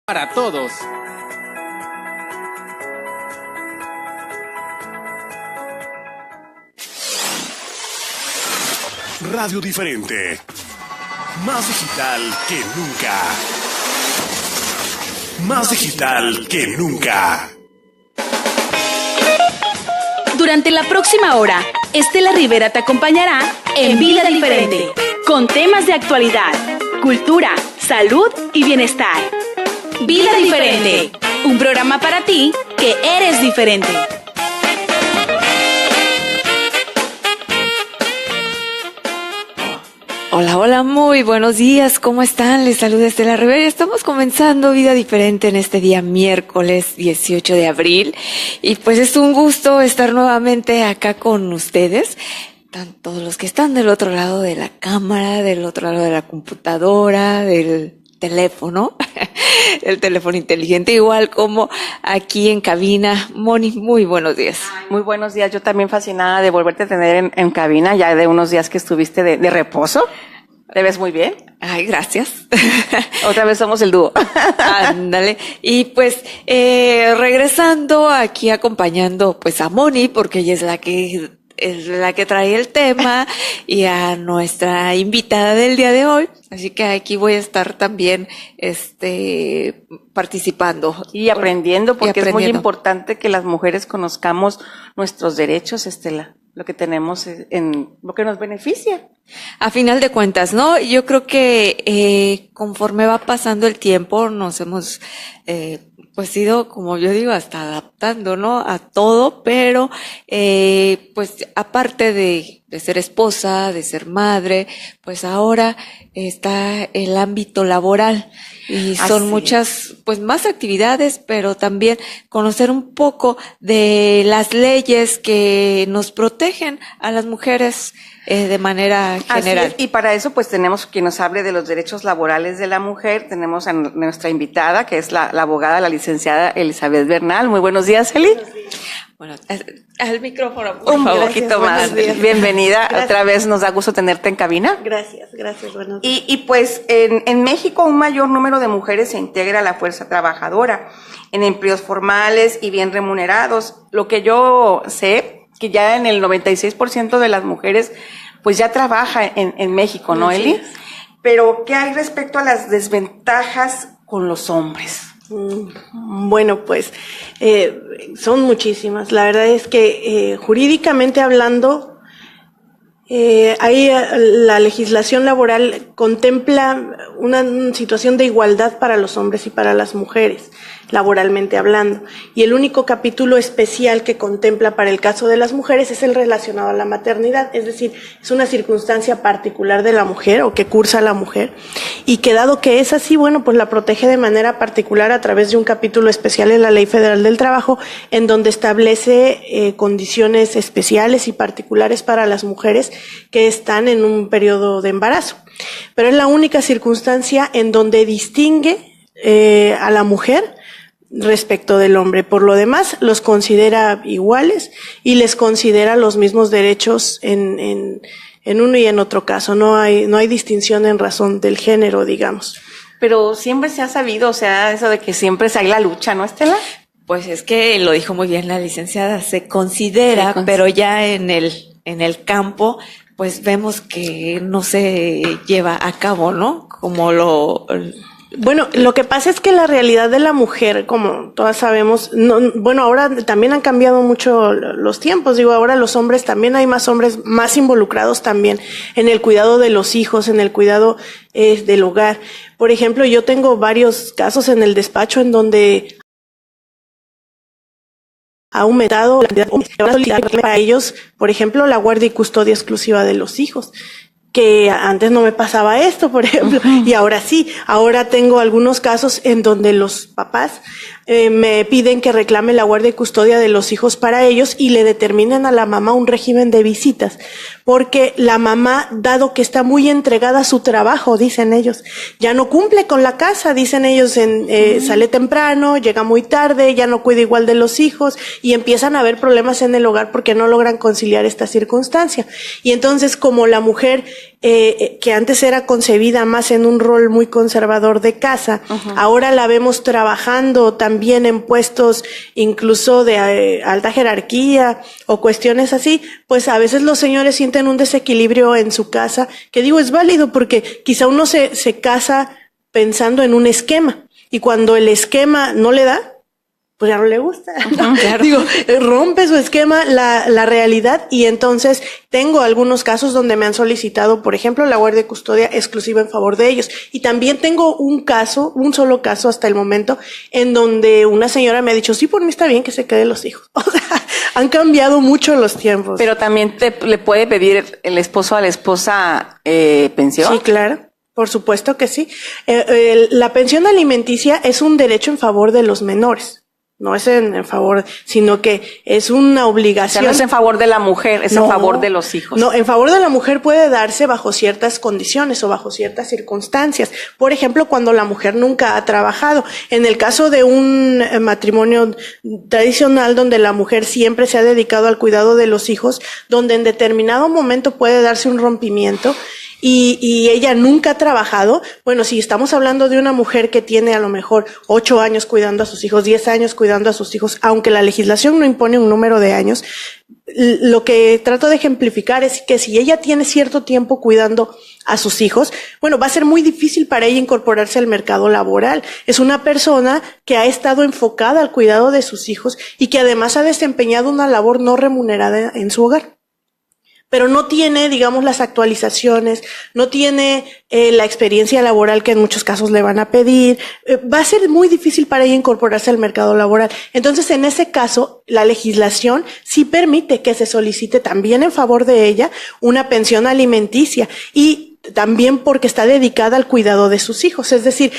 para todos. Radio Diferente. Más digital que nunca. Más digital que nunca. Durante la próxima hora, Estela Rivera te acompañará en Vida Diferente, con temas de actualidad, cultura, salud y bienestar. Vida Diferente, un programa para ti que eres diferente. Hola, hola, muy buenos días, ¿cómo están? Les saluda Estela Rivera. Estamos comenzando Vida Diferente en este día miércoles 18 de abril y pues es un gusto estar nuevamente acá con ustedes, todos los que están del otro lado de la cámara, del otro lado de la computadora, del teléfono, el teléfono inteligente, igual como aquí en cabina. Moni, muy buenos días. Muy buenos días, yo también fascinada de volverte a tener en cabina, ya de unos días que estuviste de reposo. ¿Te ves muy bien? Ay, gracias. Otra vez somos el dúo. Ándale. Y pues, regresando aquí acompañando pues a Moni, porque ella es la que trae el tema, y a nuestra invitada del día de hoy. Así que aquí voy a estar también, participando. Y aprendiendo, porque es muy importante que las mujeres conozcamos nuestros derechos, Estela, lo que tenemos en lo que nos beneficia. A final de cuentas, ¿no? Yo creo que, conforme va pasando el tiempo, nos hemos, pues ido, como yo digo, hasta adaptando, ¿no? A todo, pero, pues aparte de ser esposa, de ser madre, pues ahora está el ámbito laboral y son muchas, pues más actividades, pero también conocer un poco de las leyes que nos protegen a las mujeres de manera general. Así es, y para eso pues tenemos quien nos hable de los derechos laborales de la mujer. Tenemos a nuestra invitada, que es la abogada, la licenciada Elizabeth Bernal. Muy buenos días, Eli. Buenos días. Bueno, al micrófono, por favor. Un poquito más. Bienvenida. Gracias. Otra vez nos da gusto tenerte en cabina. Gracias, buenos días. Y pues en México un mayor número de mujeres se integra a la fuerza trabajadora en empleos formales y bien remunerados. Lo que yo sé, que ya en el 96% de las mujeres pues ya trabaja en México, ¿no, Eli? Sí. Pero ¿qué hay respecto a las desventajas con los hombres? Bueno, pues son muchísimas. La verdad es que jurídicamente hablando, ahí la legislación laboral contempla una situación de igualdad para los hombres y para las mujeres, laboralmente hablando. Y el único capítulo especial que contempla para el caso de las mujeres es el relacionado a la maternidad, es decir, es una circunstancia particular de la mujer o que cursa la mujer, y que dado que es así, bueno, pues la protege de manera particular a través de un capítulo especial en la Ley Federal del Trabajo, en donde establece condiciones especiales y particulares para las mujeres que están en un periodo de embarazo. Pero es la única circunstancia en donde distingue a la mujer respecto del hombre. Por lo demás, los considera iguales y les considera los mismos derechos en uno y en otro caso. No hay distinción en razón del género, digamos. Pero siempre se ha sabido, o sea, eso de que siempre hay la lucha, ¿no, Estela? Pues es que lo dijo muy bien la licenciada, se considera, pero ya en el campo, pues vemos que no se lleva a cabo, ¿no? Bueno, lo que pasa es que la realidad de la mujer, como todas sabemos, bueno, ahora también han cambiado mucho los tiempos. Digo, ahora los hombres, también hay más hombres más involucrados también en el cuidado de los hijos, en el cuidado del hogar. Por ejemplo, yo tengo varios casos en el despacho en donde ha aumentado para ellos, por ejemplo, la guardia y custodia exclusiva de los hijos. Que antes no me pasaba esto, por ejemplo, y ahora sí. Ahora tengo algunos casos en donde los papás me piden que reclame la guardia y custodia de los hijos para ellos y le determinen a la mamá un régimen de visitas, porque la mamá, dado que está muy entregada a su trabajo, dicen ellos, ya no cumple con la casa, dicen ellos, sale temprano, llega muy tarde, ya no cuida igual de los hijos, y empiezan a haber problemas en el hogar porque no logran conciliar esta circunstancia. Y entonces, como la mujer que antes era concebida más en un rol muy conservador de casa, ahora la vemos trabajando también en puestos incluso de alta jerarquía o cuestiones así, pues a veces los señores sienten un desequilibrio en su casa, que digo es válido porque quizá uno se casa pensando en un esquema y cuando el esquema no le da, pues ya no le gusta. Claro. Digo, rompe su esquema la realidad y entonces tengo algunos casos donde me han solicitado, por ejemplo, la guardia y custodia exclusiva en favor de ellos. Y también tengo un solo caso hasta el momento, en donde una señora me ha dicho, sí, por mí está bien que se queden los hijos. O sea, han cambiado mucho los tiempos. Pero también le puede pedir el esposo a la esposa pensión. Sí, claro. Por supuesto que sí. La pensión alimenticia es un derecho en favor de los menores. No es en favor, sino que es una obligación. O sea, no es en favor de la mujer, es en favor de los hijos. No, en favor de la mujer puede darse bajo ciertas condiciones o bajo ciertas circunstancias. Por ejemplo, cuando la mujer nunca ha trabajado. En el caso de un matrimonio tradicional donde la mujer siempre se ha dedicado al cuidado de los hijos, donde en determinado momento puede darse un rompimiento, y ella nunca ha trabajado, bueno, si estamos hablando de una mujer que tiene a lo mejor 8 años cuidando a sus hijos, 10 años cuidando a sus hijos, aunque la legislación no impone un número de años, lo que trato de ejemplificar es que si ella tiene cierto tiempo cuidando a sus hijos, bueno, va a ser muy difícil para ella incorporarse al mercado laboral. Es una persona que ha estado enfocada al cuidado de sus hijos y que además ha desempeñado una labor no remunerada en su hogar. Pero no tiene, digamos, las actualizaciones, no tiene la experiencia laboral que en muchos casos le van a pedir. Va a ser muy difícil para ella incorporarse al mercado laboral. Entonces, en ese caso, la legislación sí permite que se solicite también en favor de ella una pensión alimenticia y también porque está dedicada al cuidado de sus hijos. Es decir,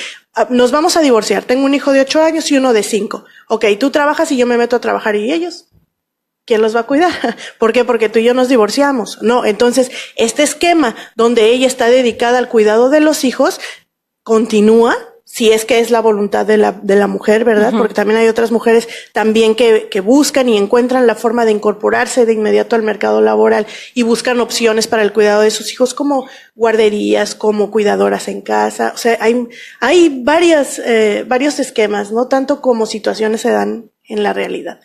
nos vamos a divorciar. Tengo un hijo de 8 años y uno de 5. Ok, tú trabajas y yo me meto a trabajar ¿y ellos? ¿Quién los va a cuidar? ¿Por qué? Porque tú y yo nos divorciamos. No, entonces, este esquema donde ella está dedicada al cuidado de los hijos continúa, si es que es la voluntad de la mujer, ¿verdad? Porque también hay otras mujeres también que buscan y encuentran la forma de incorporarse de inmediato al mercado laboral y buscan opciones para el cuidado de sus hijos como guarderías, como cuidadoras en casa. O sea, hay varios esquemas, ¿no? Tanto como situaciones se dan en la realidad.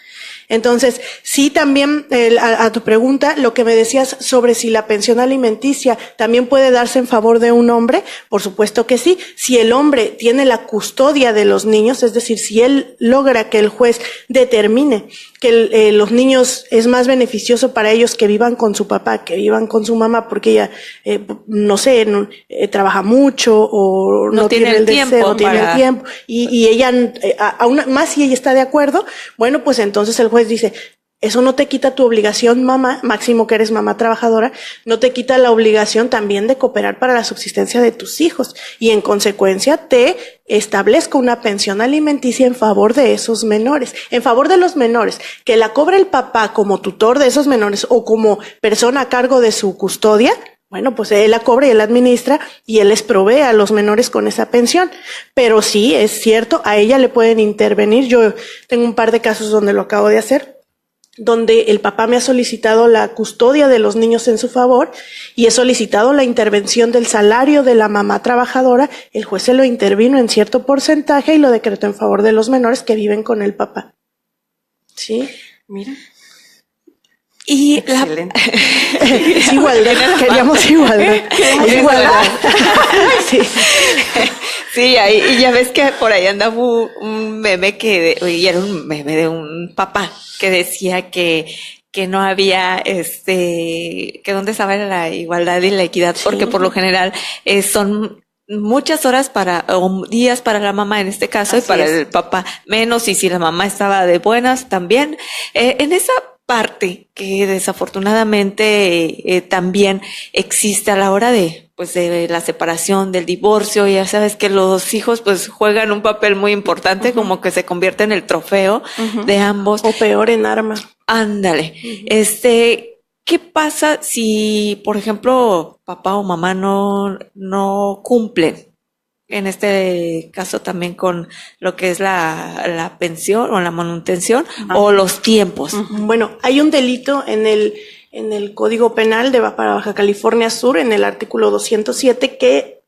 Entonces, sí, también a tu pregunta, lo que me decías sobre si la pensión alimenticia también puede darse en favor de un hombre, por supuesto que sí. Si el hombre tiene la custodia de los niños, es decir, si él logra que el juez determine que los niños es más beneficioso para ellos que vivan con su papá, que vivan con su mamá, porque ella, no sé, trabaja mucho o no tiene el deseo, no tiene el tiempo, y ella, aún más si ella está de acuerdo, bueno, pues entonces el juez dice, eso no te quita tu obligación, mamá, máximo que eres mamá trabajadora, no te quita la obligación también de cooperar para la subsistencia de tus hijos y en consecuencia te establezco una pensión alimenticia en favor de esos menores, en favor de los menores, que la cobre el papá como tutor de esos menores o como persona a cargo de su custodia. Bueno, pues él la cobra y él la administra y él les provee a los menores con esa pensión. Pero sí, es cierto, a ella le pueden intervenir. Yo tengo un par de casos donde lo acabo de hacer, donde el papá me ha solicitado la custodia de los niños en su favor y he solicitado la intervención del salario de la mamá trabajadora. El juez se lo intervino en cierto porcentaje y lo decretó en favor de los menores que viven con el papá. ¿Sí? Mira. Y es igualdad, queríamos igualdad. Igualdad. Sí. Sí, ahí, y ya ves que por ahí andaba un meme y era un meme de un papá que decía que no había, que dónde estaba la igualdad y la equidad, porque por lo general son muchas horas o días para la mamá en este caso, así y para el papá menos, y si la mamá estaba de buenas también. En esa parte que desafortunadamente también existe a la hora de la separación, del divorcio. Ya sabes que los hijos pues juegan un papel muy importante, como que se convierte en el trofeo de ambos. O peor, en arma. Ándale. ¿Qué pasa si, por ejemplo, papá o mamá no cumplen? En este caso también con lo que es la pensión o la manutención o los tiempos. Bueno, hay un delito en en el Código Penal para Baja California Sur, en el artículo 207, que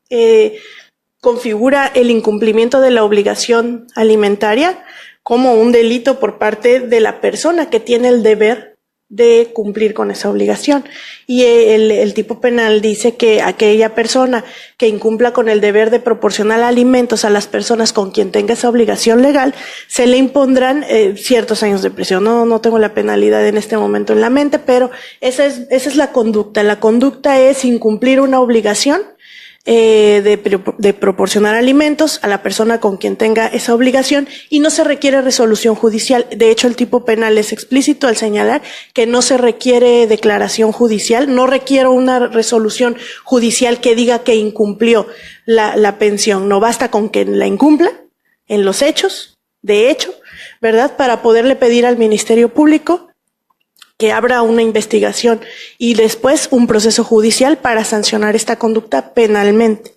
configura el incumplimiento de la obligación alimentaria como un delito por parte de la persona que tiene el deber de cumplir con esa obligación. Y el tipo penal dice que aquella persona que incumpla con el deber de proporcionar alimentos a las personas con quien tenga esa obligación legal, se le impondrán ciertos años de prisión. No tengo la penalidad en este momento en la mente, pero esa es la conducta. La conducta es incumplir una obligación de proporcionar alimentos a la persona con quien tenga esa obligación, y no se requiere resolución judicial. De hecho, el tipo penal es explícito al señalar que no se requiere declaración judicial, no requiere una resolución judicial que diga que incumplió la pensión. No basta con que la incumpla en los hechos, de hecho, ¿verdad? Para poderle pedir al Ministerio Público que abra una investigación y después un proceso judicial para sancionar esta conducta penalmente.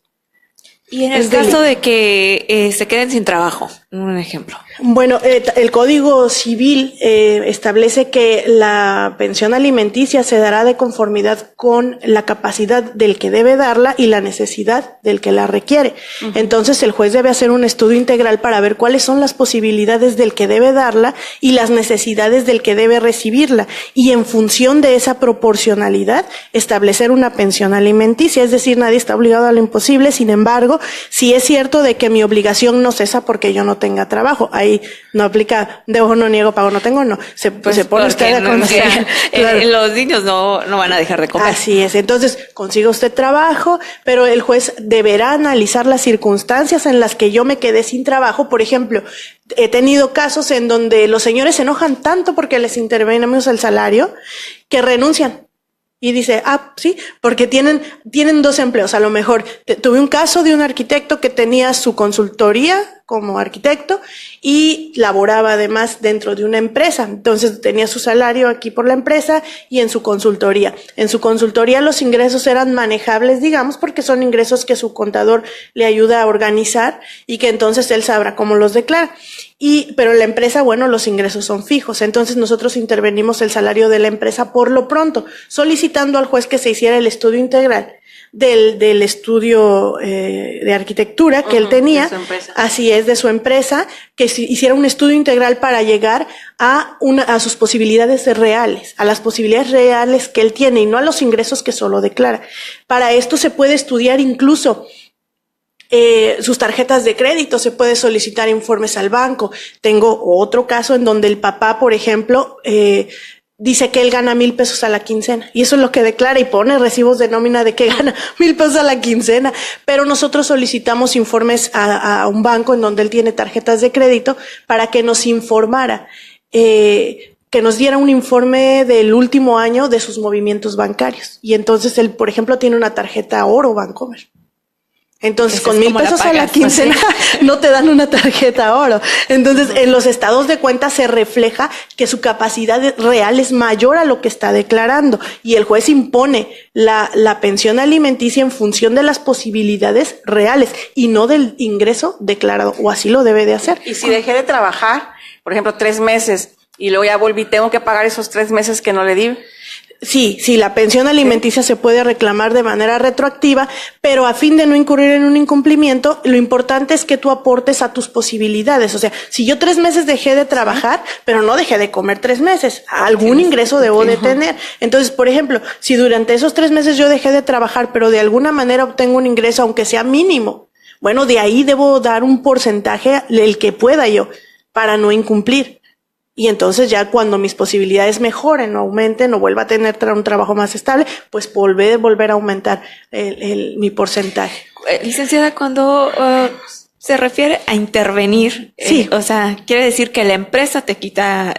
Y en el caso de que se queden sin trabajo, un ejemplo. Bueno, el Código Civil establece que la pensión alimenticia se dará de conformidad con la capacidad del que debe darla y la necesidad del que la requiere. Uh-huh. Entonces, el juez debe hacer un estudio integral para ver cuáles son las posibilidades del que debe darla y las necesidades del que debe recibirla. Y en función de esa proporcionalidad, establecer una pensión alimenticia. Es decir, nadie está obligado a lo imposible. Sin embargo, si es cierto de que mi obligación no cesa porque yo no tenga trabajo. Ahí no aplica debo, no niego, pago, no tengo, no. Se pone usted a conseguir. Claro. Los niños no van a dejar de comer. Así es. Entonces, consiga usted trabajo, pero el juez deberá analizar las circunstancias en las que yo me quedé sin trabajo. Por ejemplo, he tenido casos en donde los señores se enojan tanto porque les intervenimos el salario que renuncian. Y dice, sí, porque tienen 2 empleos. A lo mejor tuve un caso de un arquitecto que tenía su consultoría como arquitecto y laboraba además dentro de una empresa. Entonces tenía su salario aquí por la empresa y en su consultoría. En su consultoría los ingresos eran manejables, digamos, porque son ingresos que su contador le ayuda a organizar y que entonces él sabrá cómo los declara. Pero la empresa, bueno, los ingresos son fijos. Entonces nosotros intervenimos el salario de la empresa por lo pronto, solicitando al juez que se hiciera el estudio integral del estudio de arquitectura que él tenía, así es, de su empresa, que hiciera un estudio integral para llegar a sus posibilidades reales, a las posibilidades reales que él tiene y no a los ingresos que solo declara. Para esto se puede estudiar incluso sus tarjetas de crédito, se puede solicitar informes al banco. Tengo otro caso en donde el papá, por ejemplo, dice que él gana 1,000 pesos a la quincena y eso es lo que declara y pone recibos de nómina de que gana 1,000 pesos a la quincena, pero nosotros solicitamos informes a un banco en donde él tiene tarjetas de crédito para que nos informara, que nos diera un informe del último año de sus movimientos bancarios. Y entonces él, por ejemplo, tiene una tarjeta Oro Bancomer. Entonces, con 1,000 pesos a la quincena no te dan una tarjeta Oro. Entonces, en los estados de cuenta se refleja que su capacidad real es mayor a lo que está declarando y el juez impone la pensión alimenticia en función de las posibilidades reales y no del ingreso declarado, o así lo debe de hacer. Y si dejé de trabajar, por ejemplo, 3 meses y luego ya volví, tengo que pagar esos 3 meses que no le di. Sí, la pensión alimenticia se puede reclamar de manera retroactiva, pero a fin de no incurrir en un incumplimiento, lo importante es que tú aportes a tus posibilidades. O sea, si yo 3 meses dejé de trabajar, pero no dejé de comer 3 meses, algún ingreso debo de tener. Entonces, por ejemplo, si durante esos 3 meses yo dejé de trabajar, pero de alguna manera obtengo un ingreso, aunque sea mínimo, bueno, de ahí debo dar un porcentaje, el que pueda yo, para no incumplir. Y entonces ya cuando mis posibilidades mejoren o aumenten o vuelva a tener un trabajo más estable, pues volver a aumentar mi porcentaje. Licenciada, cuando se refiere a intervenir, sí. O sea, quiere decir que la empresa te quita,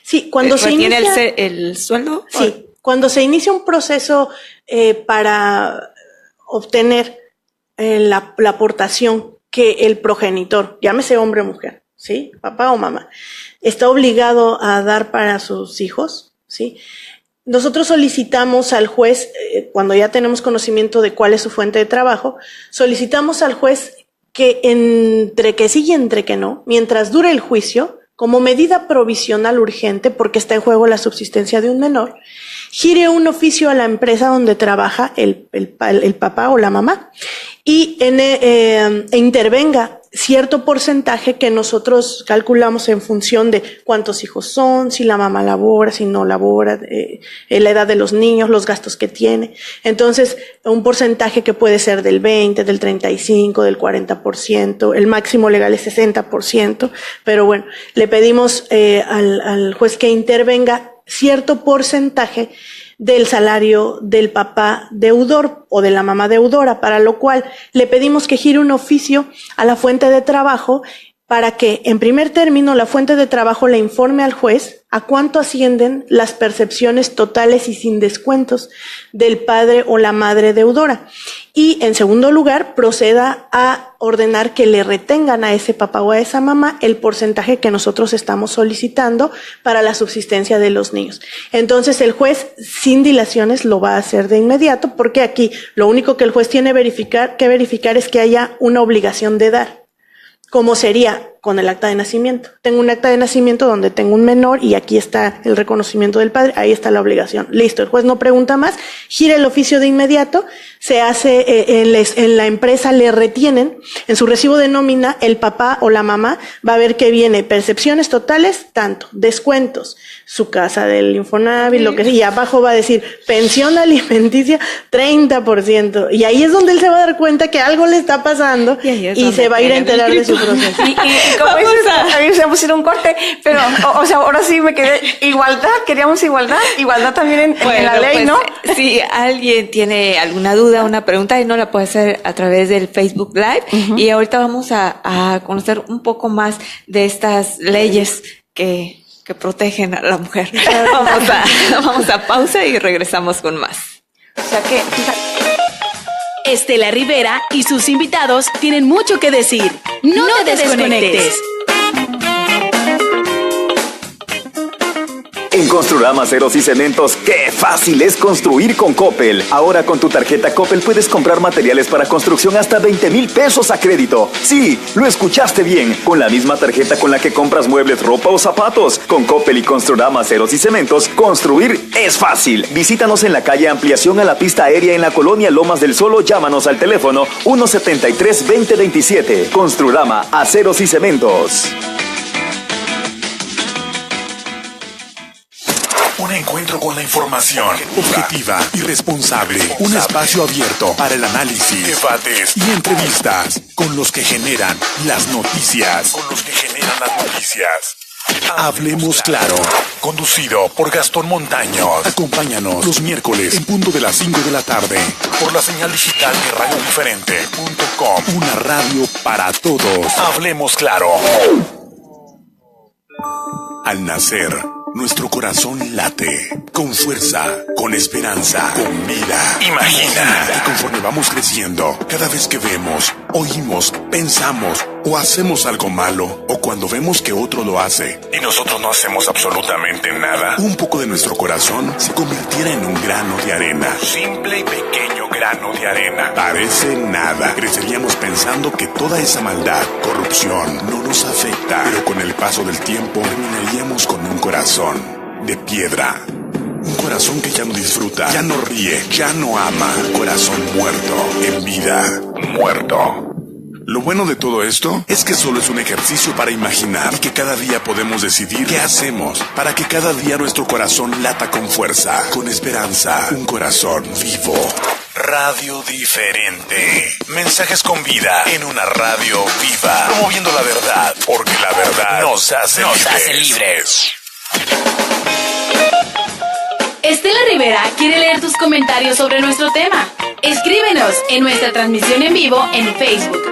sí, cuando se retiene inicia el sueldo. Sí, cuando se inicia un proceso para obtener la aportación que el progenitor, llámese hombre o mujer, ¿sí? Papá o mamá, está obligado a dar para sus hijos, ¿sí? Nosotros solicitamos al juez, cuando ya tenemos conocimiento de cuál es su fuente de trabajo, solicitamos al juez que entre que sí y entre que no, mientras dure el juicio, como medida provisional urgente, porque está en juego la subsistencia de un menor, gire un oficio a la empresa donde trabaja el papá o la mamá y intervenga cierto porcentaje que nosotros calculamos en función de cuántos hijos son, si la mamá labora, si no labora, la edad de los niños, los gastos que tiene. Entonces, un porcentaje que puede ser del 20, del 35, del 40%, el máximo legal es 60%, pero bueno, le pedimos al juez que intervenga cierto porcentaje del salario del papá deudor o de la mamá deudora, para lo cual le pedimos que gire un oficio a la fuente de trabajo para que, en primer término, la fuente de trabajo le informe al juez a cuánto ascienden las percepciones totales y sin descuentos del padre o la madre deudora. Y, en segundo lugar, proceda a ordenar que le retengan a ese papá o a esa mamá el porcentaje que nosotros estamos solicitando para la subsistencia de los niños. Entonces, el juez, sin dilaciones, lo va a hacer de inmediato, porque aquí lo único que el juez tiene que verificar es que haya una obligación de dar, como sería con el acta de nacimiento. Tengo un acta de nacimiento donde tengo un menor y aquí está el reconocimiento del padre, ahí está la obligación. Listo, el juez no pregunta más, gira el oficio de inmediato, se hace, en la empresa le retienen, en su recibo de nómina, el papá o la mamá va a ver que viene percepciones totales, tanto, descuentos, su casa del Infonavit, lo que sea, y abajo va a decir pensión alimenticia 30%, y ahí es donde él se va a dar cuenta que algo le está pasando y se va a ir a enterar de su proceso. Y como dices, a mí se me pusieron un corte, pero, o sea, ahora sí me quedé, igualdad, queríamos igualdad también en la ley, pues, ¿no? Si alguien tiene alguna duda, una pregunta, y no la puede hacer a través del Facebook Live, y ahorita vamos a conocer un poco más de estas leyes que protegen a la mujer. Vamos a pausa y regresamos con más. O sea que, Estela Rivera y sus invitados tienen mucho que decir. No te desconectes. En Construrama Aceros y Cementos, ¡qué fácil es construir con Coppel! Ahora con tu tarjeta Coppel puedes comprar materiales para construcción hasta 20,000 pesos a crédito. Sí, lo escuchaste bien. Con la misma tarjeta con la que compras muebles, ropa o zapatos. Con Coppel y Construrama Aceros y Cementos, construir es fácil. Visítanos en la calle Ampliación a la Pista Aérea en la colonia Lomas del Sol o llámanos al teléfono 173-2027. Construrama Aceros y Cementos. Un encuentro con la información objetiva y responsable. Un espacio abierto para el análisis, debates y entrevistas con los que generan las noticias. Hablemos claro. Conducido por Gastón Montaños. Acompáñanos los miércoles en punto de las 5 de la tarde por la señal digital de radiodiferente.com. Una radio para todos. Hablemos claro. Al nacer, nuestro corazón late, con fuerza, con esperanza, con vida. Imagina. Y conforme vamos creciendo, cada vez que vemos, oímos, pensamos o hacemos algo malo, o cuando vemos que otro lo hace y nosotros no hacemos absolutamente nada, un poco de nuestro corazón se convirtiera en un grano de arena. Simple y pequeño grano de arena. Parece nada. Creceríamos pensando que toda esa maldad, corrupción, no nos afecta. Pero con el paso del tiempo, terminaríamos con un corazón de piedra. Un corazón que ya no disfruta, ya no ríe, ya no ama. Un corazón muerto, en vida, muerto. Lo bueno de todo esto es que solo es un ejercicio para imaginar y que cada día podemos decidir qué hacemos para que cada día nuestro corazón lata con fuerza, con esperanza, un corazón vivo. Radio Diferente. Mensajes con vida en una radio viva. Promoviendo la verdad, porque la verdad nos hace libres. Estela Rivera quiere leer tus comentarios sobre nuestro tema. Escríbenos en nuestra transmisión en vivo en Facebook.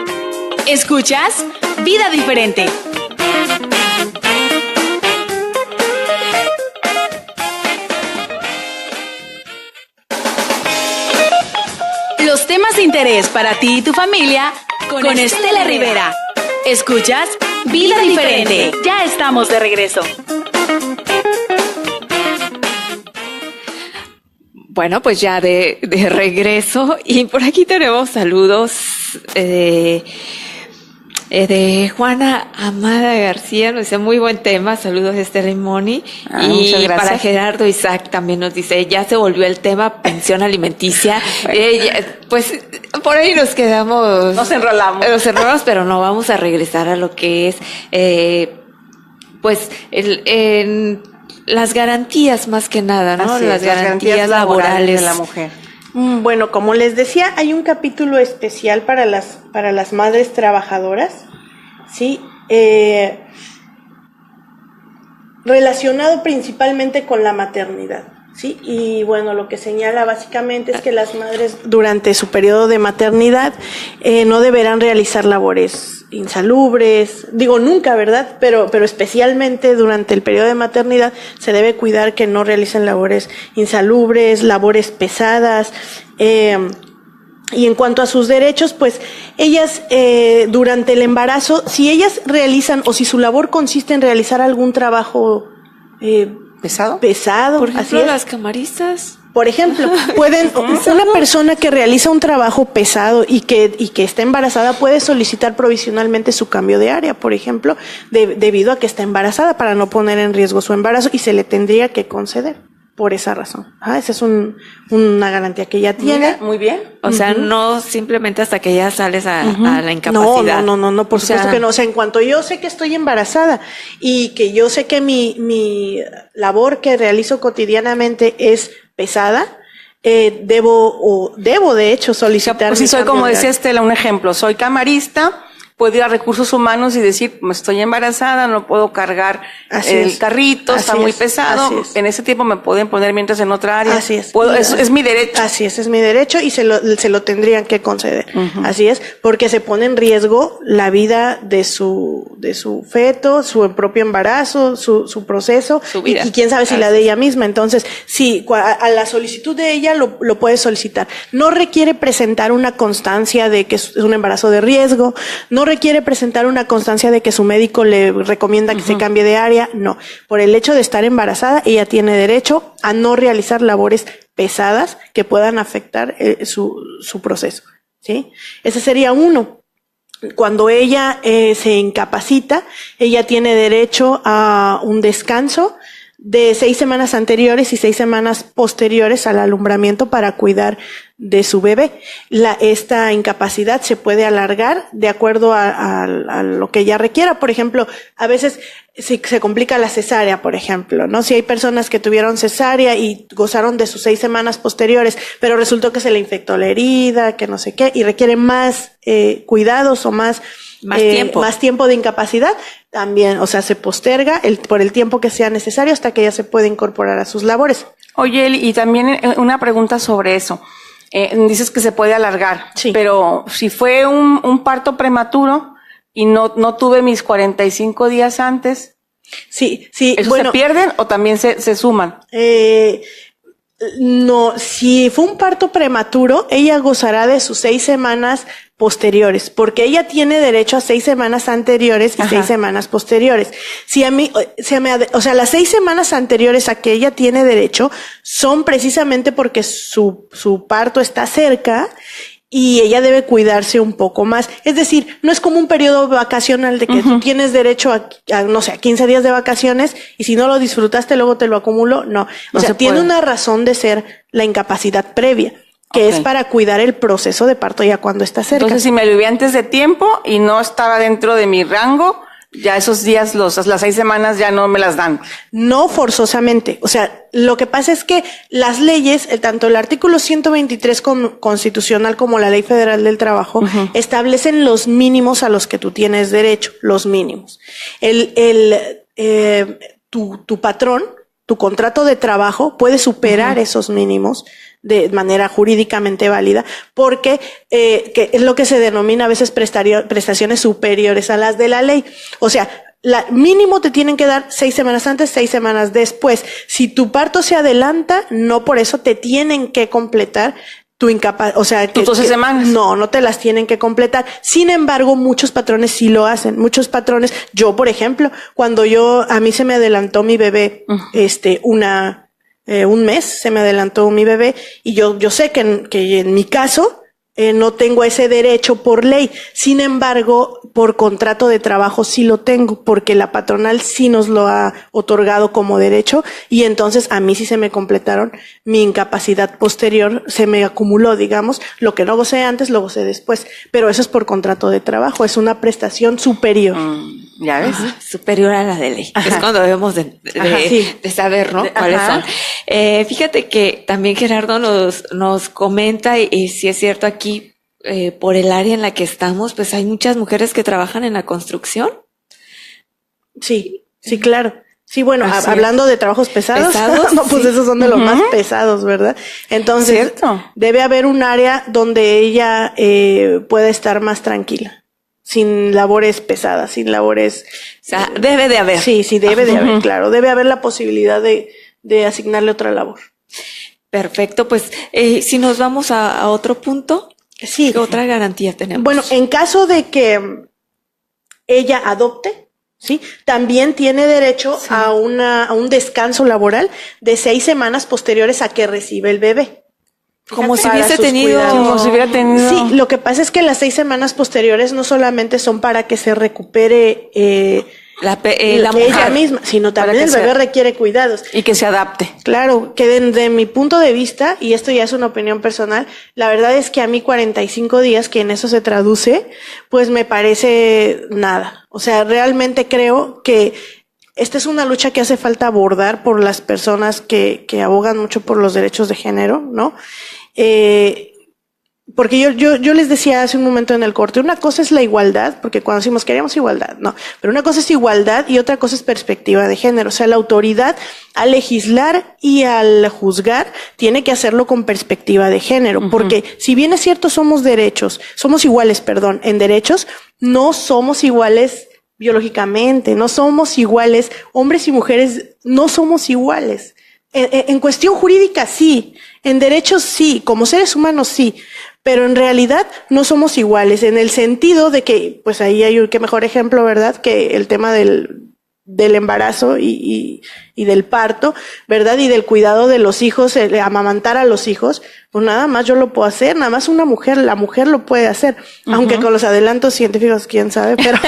¿Escuchas? Vida Diferente. Los temas de interés para ti y tu familia con Estela Rivera. ¿Escuchas? Vida Diferente. Ya estamos de regreso. Bueno, pues ya de regreso, y por aquí tenemos saludos. de Juana Amada García, nos dice muy buen tema, saludos Esther y Moni. Muchas Y gracias. para Gerardo Isaac también nos dice, ya se volvió el tema pensión alimenticia. Pues por ahí nos quedamos. Nos enrolamos. Nos enrolamos, pero no, vamos a regresar a lo que es, pues, las garantías más que nada, ¿no? Así es, las garantías laborales de la mujer. Bueno, como les decía, hay un capítulo especial para las madres trabajadoras, ¿sí? Relacionado principalmente con la maternidad, ¿sí? Y bueno, lo que señala básicamente es que las madres durante su periodo de maternidad no deberán realizar labores insalubres, digo nunca, ¿verdad? Pero especialmente durante el periodo de maternidad se debe cuidar que no realicen labores insalubres, labores pesadas. Y en cuanto a sus derechos, pues ellas durante el embarazo, si ellas realizan o si su labor consiste en realizar algún trabajo ¿Pesado? Por así ejemplo, es. las camaristas. Por ejemplo, una persona que realiza un trabajo pesado y que está embarazada puede solicitar provisionalmente su cambio de área, por ejemplo, debido a que está embarazada para no poner en riesgo su embarazo y se le tendría que conceder por esa razón. Esa es una garantía que ella tiene. Mira, muy bien. O sea, no simplemente hasta que ya sales a la incapacidad. No, por supuesto que no. O sea, en cuanto yo sé que estoy embarazada y que yo sé que mi labor que realizo cotidianamente es pesada, debo de hecho solicitar. Pues si mi soy, cambio como de decía área. Estela, un ejemplo, soy camarista, puedo ir a recursos humanos y decir, me estoy embarazada, no puedo cargar Así el es. carrito, está Así muy es. pesado, Así es. en ese tiempo me pueden poner mientras en otra área. Así es. Puedo, es mi derecho. Así es mi derecho y se lo tendrían que conceder. Así es, porque se pone en riesgo la vida de su feto, su propio embarazo, su proceso, Su vida. y quién sabe si la de ella misma. Entonces, sí, a la solicitud de ella lo puede solicitar. No requiere presentar una constancia de que es un embarazo de riesgo, no requiere presentar una constancia de que su médico le recomienda que se cambie de área, no. Por el hecho de estar embarazada, ella tiene derecho a no realizar labores pesadas que puedan afectar su proceso, ¿sí? Ese sería uno. Cuando ella se incapacita, ella tiene derecho a un descanso de 6 semanas anteriores y 6 semanas posteriores al alumbramiento para cuidar de su bebé. Esta incapacidad se puede alargar de acuerdo a lo que ella requiera. Por ejemplo, a veces se complica la cesárea, por ejemplo, ¿no? Si hay personas que tuvieron cesárea y gozaron de sus 6 semanas posteriores, pero resultó que se le infectó la herida, que no sé qué, y requiere más cuidados o más tiempo de incapacidad, también, o sea, se posterga por el tiempo que sea necesario hasta que ella se puede incorporar a sus labores. Oye, Eli, y también una pregunta sobre eso. Dices que se puede alargar, Sí. pero si fue un parto prematuro y no tuve mis 45 días antes, Sí, ¿esos se pierden o también se suman? No, si fue un parto prematuro, ella gozará de sus 6 semanas posteriores, porque ella tiene derecho a 6 semanas anteriores y 6 semanas posteriores. O sea, las 6 semanas anteriores a que ella tiene derecho son precisamente porque su parto está cerca y ella debe cuidarse un poco más. Es decir, no es como un periodo vacacional de que tú tienes derecho a, no sé, a 15 días de vacaciones y si no lo disfrutaste luego te lo acumulo. No. O sea, tiene una razón de ser la incapacidad previa, que es para cuidar el proceso de parto ya cuando está cerca. Entonces, si me lo vi antes de tiempo y no estaba dentro de mi rango, ya esos días, las 6 semanas ya no me las dan. No forzosamente. O sea, lo que pasa es que las leyes, tanto el artículo 123 constitucional como la Ley Federal del Trabajo, establecen los mínimos a los que tú tienes derecho, los mínimos. Tu patrón, tu contrato de trabajo puede superar esos mínimos de manera jurídicamente válida, porque que es lo que se denomina a veces prestaciones superiores a las de la ley. O sea, mínimo te tienen que dar 6 semanas antes, 6 semanas después. Si tu parto se adelanta, no por eso te tienen que completar tu incapacidad, o sea, tus 12 semanas. No te las tienen que completar. Sin embargo, muchos patrones sí lo hacen. Muchos patrones, yo, por ejemplo, cuando a mí se me adelantó mi bebé, un mes se me adelantó mi bebé y yo sé que en mi caso no tengo ese derecho por ley. Sin embargo, por contrato de trabajo sí lo tengo, porque la patronal sí nos lo ha otorgado como derecho, y entonces a mí sí se me completaron mi incapacidad posterior, se me acumuló, digamos, lo que no gocé antes, lo gocé después, pero eso es por contrato de trabajo, es una prestación superior. ¿Ya ves? Ajá, superior a la de ley. Ajá. Es cuando debemos de saber, ¿no? ¿Cuáles Ajá. son? Fíjate que también Gerardo nos comenta, y si es cierto aquí, por el área en la que estamos, pues hay muchas mujeres que trabajan en la construcción. Sí, sí, claro. Sí, bueno, Así hablando de trabajos pesados, no, pues sí. esos son de los más pesados, ¿verdad? Entonces, Cierto. debe haber un área donde ella pueda estar más tranquila, sin labores pesadas, sin labores... O sea, debe de haber. Sí, debe de haber, claro. Debe haber la posibilidad de asignarle otra labor. Perfecto, pues si nos vamos a otro punto, Sí. ¿qué otra garantía tenemos? Bueno, en caso de que ella adopte, ¿sí? También tiene derecho a un descanso laboral de 6 semanas posteriores a que recibe el bebé. Como si Para hubiese sus tenido... cuidados. Como si hubiera tenido... Sí, lo que pasa es que las 6 semanas posteriores no solamente son para que se recupere la ella mujer. misma, sino Para también que el bebé sea- requiere cuidados. Y que se adapte. Claro, que de mi punto de vista, y esto ya es una opinión personal, la verdad es que a mí 45 días, que en eso se traduce, pues me parece nada. O sea, realmente creo que esta es una lucha que hace falta abordar por las personas que abogan mucho por los derechos de género, ¿no? Porque yo les decía hace un momento en el corte, una cosa es la igualdad, porque cuando decimos queríamos igualdad, no, pero una cosa es igualdad y otra cosa es perspectiva de género. O sea, la autoridad al legislar y al juzgar tiene que hacerlo con perspectiva de género, porque si bien es cierto somos iguales, en derechos, no somos iguales biológicamente, no somos iguales, hombres y mujeres no somos iguales. En cuestión jurídica sí, en derechos sí, como seres humanos sí, pero en realidad no somos iguales, en el sentido de que, pues ahí hay qué mejor ejemplo, ¿verdad?, que el tema del embarazo y del parto, ¿verdad?, y del cuidado de los hijos, amamantar a los hijos, pues nada más yo lo puedo hacer, nada más la mujer lo puede hacer, aunque con los adelantos científicos, quién sabe, pero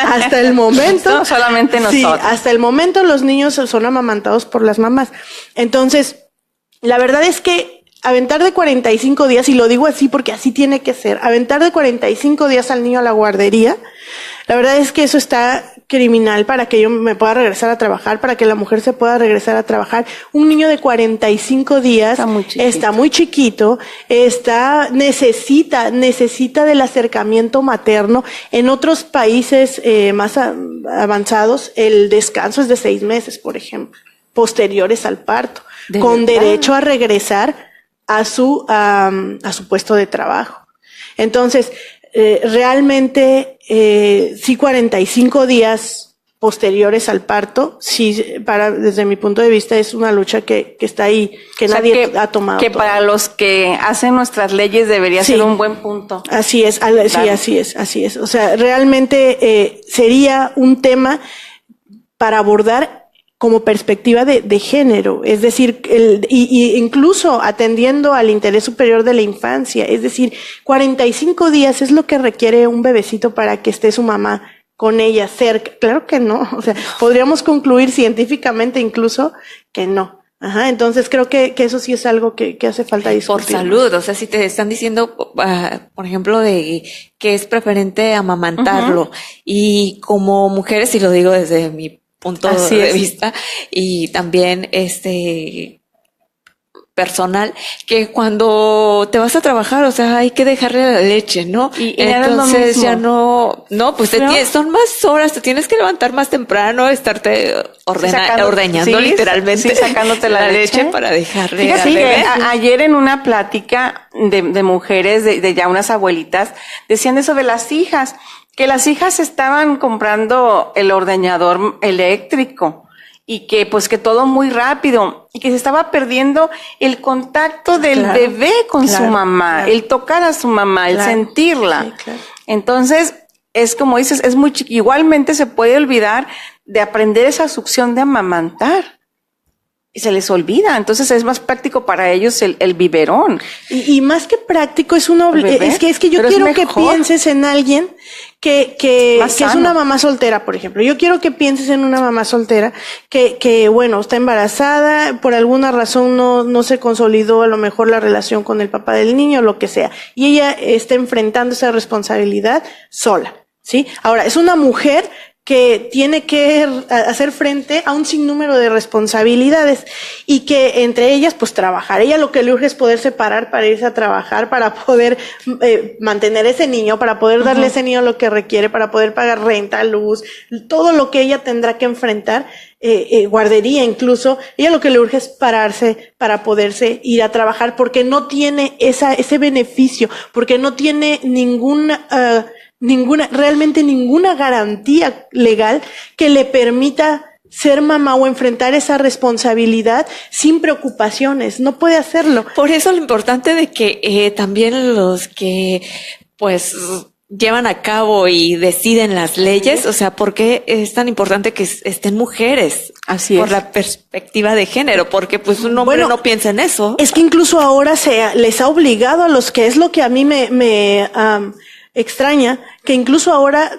hasta el momento... No, solamente sí, nosotros. hasta el momento los niños son amamantados por las mamás. Entonces, la verdad es que aventar de 45 días, y lo digo así porque así tiene que ser, aventar de 45 días al niño a la guardería, la verdad es que eso está criminal para que yo me pueda regresar a trabajar, para que la mujer se pueda regresar a trabajar. Un niño de 45 días está muy chiquito, necesita del acercamiento materno. En otros países más avanzados, el descanso es de 6 meses, por ejemplo, posteriores al parto, con derecho a regresar a su puesto de trabajo. Entonces, realmente, sí, 45 días posteriores al parto, sí, desde mi punto de vista es una lucha que está ahí, que nadie ha tomado. Que para los que hacen nuestras leyes debería ser un buen punto. Así es, sí, así es. O sea, realmente sería un tema para abordar como perspectiva de género, es decir, y incluso atendiendo al interés superior de la infancia, es decir, 45 días es lo que requiere un bebecito para que esté su mamá con ella cerca. Claro que no, o sea, podríamos concluir científicamente incluso que no. Ajá, entonces creo que eso sí es algo que hace falta discutir. Por salud, o sea, si te están diciendo, por ejemplo, de que es preferente amamantarlo, y como mujeres, y lo digo desde mi punto de vista, y también personal, que cuando te vas a trabajar, o sea, hay que dejarle la leche, ¿no? Y entonces ya no, pues son más horas, te tienes que levantar más temprano, estarte ordeñando literalmente, sacándote la leche para dejarle. Fíjate que ayer en una plática de mujeres, de ya unas abuelitas, decían eso de las hijas, que las hijas estaban comprando el ordeñador eléctrico y que pues que todo muy rápido y que se estaba perdiendo el contacto del bebé con su mamá, el tocar a su mamá, el sentirla. Sí, entonces, es como dices, es muy igualmente se puede olvidar de aprender esa succión de amamantar. se les olvida. Entonces es más práctico para ellos el biberón. Y más que práctico, es una es que yo quiero que pienses en alguien que es una mamá soltera, por ejemplo. Yo quiero que pienses en una mamá soltera que bueno, está embarazada, por alguna razón no se consolidó a lo mejor la relación con el papá del niño, lo que sea. Y ella está enfrentando esa responsabilidad sola, ¿sí? Ahora, es una mujer que tiene que hacer frente a un sinnúmero de responsabilidades y que entre ellas pues trabajar. Ella lo que le urge es poder separar para irse a trabajar, para poder mantener ese niño, para poder darle a ese niño lo que requiere, para poder pagar renta, luz, todo lo que ella tendrá que enfrentar, guardería incluso. Ella lo que le urge es pararse para poderse ir a trabajar porque no tiene ese beneficio, porque no tiene realmente ninguna garantía legal que le permita ser mamá o enfrentar esa responsabilidad sin preocupaciones. No puede hacerlo. Por eso lo importante de que también los que pues llevan a cabo y deciden las leyes, o sea, ¿por qué es tan importante que estén mujeres? Así es. Por la perspectiva de género, porque pues un hombre no piensa en eso. Es que incluso ahora les ha obligado a los que es lo que a mí me extraña, que incluso ahora,